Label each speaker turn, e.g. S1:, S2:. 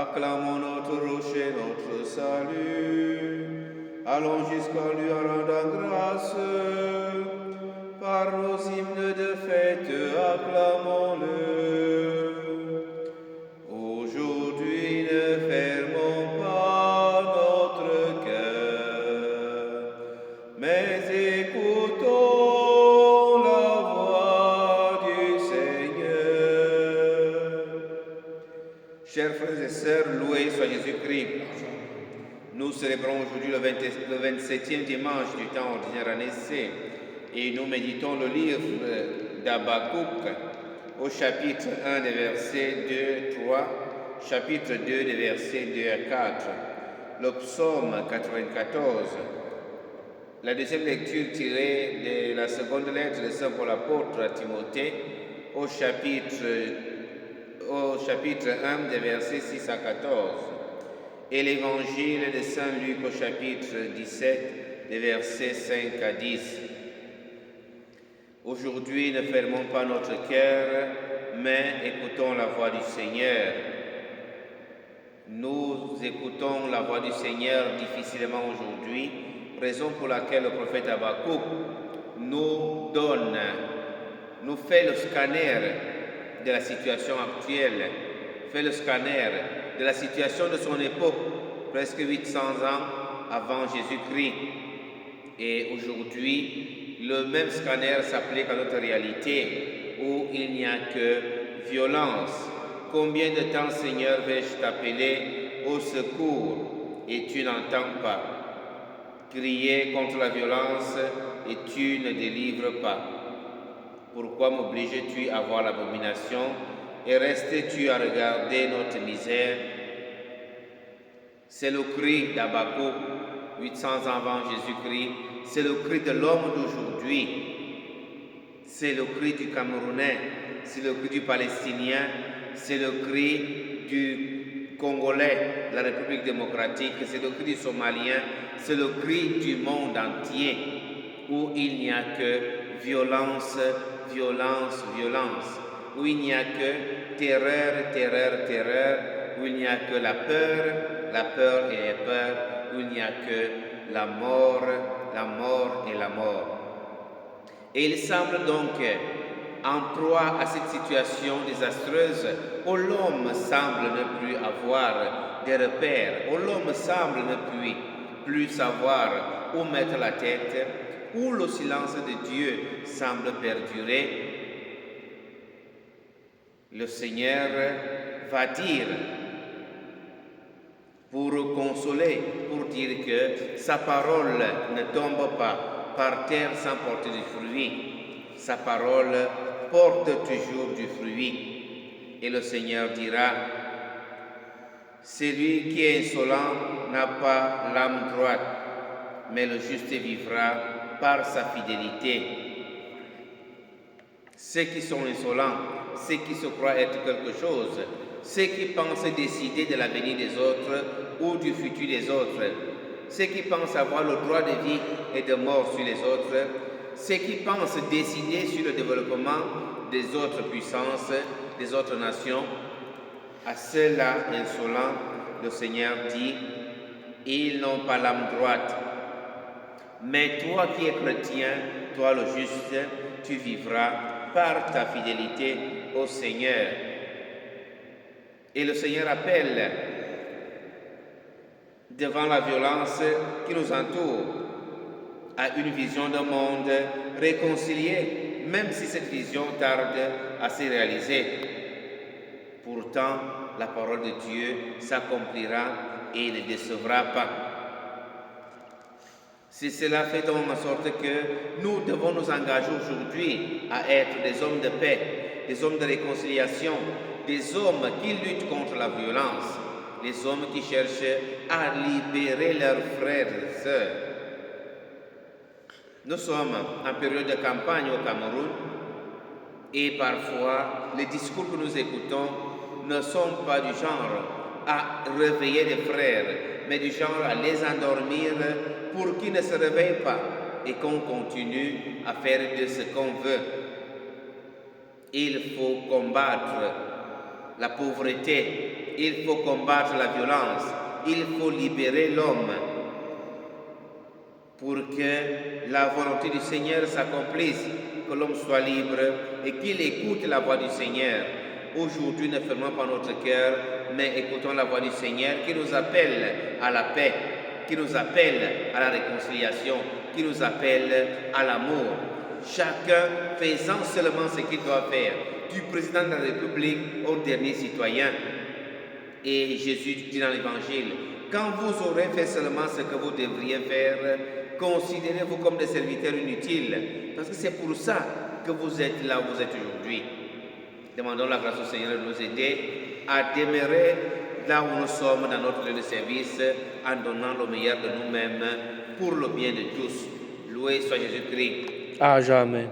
S1: Acclamons notre rocher, notre salut. Allons jusqu'à lui en rendant grâce. Par nos hymnes de fête, acclamons-le. Aujourd'hui, ne fermons pas notre cœur, mais écoutons la voix du Seigneur. Chers frères et sœurs, loué soit Jésus-Christ. Nous célébrons aujourd'hui le 27e dimanche du temps ordinaire année C et nous méditons le livre d'Habakkuk au chapitre 1 des versets 2 3, chapitre 2 des versets 2 à 4, le psaume 94. La deuxième lecture tirée de la seconde lettre de Saint Paul apôtre à Timothée au chapitre 1 des versets 6 à 14 et l'évangile de Saint Luc au chapitre 17 des versets 5 à 10. Aujourd'hui, ne fermons pas notre cœur, mais écoutons la voix du Seigneur. Nous écoutons la voix du Seigneur difficilement aujourd'hui, raison pour laquelle le prophète Habakkuk nous fait le scanner de la situation actuelle, fait le scanner de la situation de son époque, presque 800 ans avant Jésus-Christ. Et aujourd'hui, le même scanner s'applique à notre réalité, où il n'y a que violence. Combien de temps, Seigneur, vais-je t'appeler au secours et tu n'entends pas? Crier contre la violence et tu ne délivres pas. Pourquoi m'obliges-tu à voir l'abomination et restes-tu à regarder notre misère? C'est le cri d'Habakkuk, 800 ans avant Jésus-Christ. C'est le cri de l'homme d'aujourd'hui. C'est le cri du Camerounais. C'est le cri du Palestinien. C'est le cri du Congolais, la République démocratique. C'est le cri du Somalien. C'est le cri du monde entier où il n'y a que violence, violence, violence. Où il n'y a que terreur, terreur, terreur. Où il n'y a que la peur et les peurs. Où il n'y a que la mort et la mort. Et il semble donc en proie à cette situation désastreuse où l'homme semble ne plus avoir des repères, où l'homme semble ne plus savoir où mettre la tête, où le silence de Dieu semble perdurer. Le Seigneur va dire, pour consoler, pour dire que sa parole ne tombe pas par terre sans porter du fruit. Sa parole porte toujours du fruit. Et le Seigneur dira, celui qui est insolent n'a pas l'âme droite, mais le juste vivra par sa fidélité. Ceux qui sont insolents, ceux qui se croient être quelque chose, ceux qui pensent décider de l'avenir des autres ou du futur des autres, ceux qui pensent avoir le droit de vie et de mort sur les autres, ceux qui pensent décider sur le développement des autres puissances, des autres nations, à ceux-là insolents, le Seigneur dit, ils n'ont pas l'âme droite. Mais toi qui es chrétien, toi le juste, tu vivras par ta fidélité au Seigneur. Et le Seigneur appelle devant la violence qui nous entoure à une vision d'un monde réconcilié, même si cette vision tarde à se réaliser. Pourtant, la parole de Dieu s'accomplira et ne décevra pas. Si cela fait donc en sorte que nous devons nous engager aujourd'hui à être des hommes de paix, des hommes de réconciliation, des hommes qui luttent contre la violence, les hommes qui cherchent à libérer leurs frères et sœurs. Nous sommes en période de campagne au Cameroun et parfois les discours que nous écoutons ne sont pas du genre à réveiller les frères, mais du genre à les endormir pour qu'ils ne se réveillent pas et qu'on continue à faire de ce qu'on veut. Il faut combattre la pauvreté, il faut combattre la violence, il faut libérer l'homme pour que la volonté du Seigneur s'accomplisse, que l'homme soit libre et qu'il écoute la voix du Seigneur. Aujourd'hui, ne fermons pas notre cœur, mais écoutons la voix du Seigneur qui nous appelle à la paix, qui nous appelle à la réconciliation, qui nous appelle à l'amour. Chacun faisant seulement ce qu'il doit faire, du président de la République au dernier citoyen. Et Jésus dit dans l'Évangile, quand vous aurez fait seulement ce que vous devriez faire, considérez-vous comme des serviteurs inutiles, parce que c'est pour ça que vous êtes là où vous êtes aujourd'hui. Demandons la grâce au Seigneur de nous aider à demeurer là où nous sommes dans notre lieu de service, en donnant le meilleur de nous-mêmes pour le bien de tous. Loué soit Jésus-Christ.
S2: À jamais.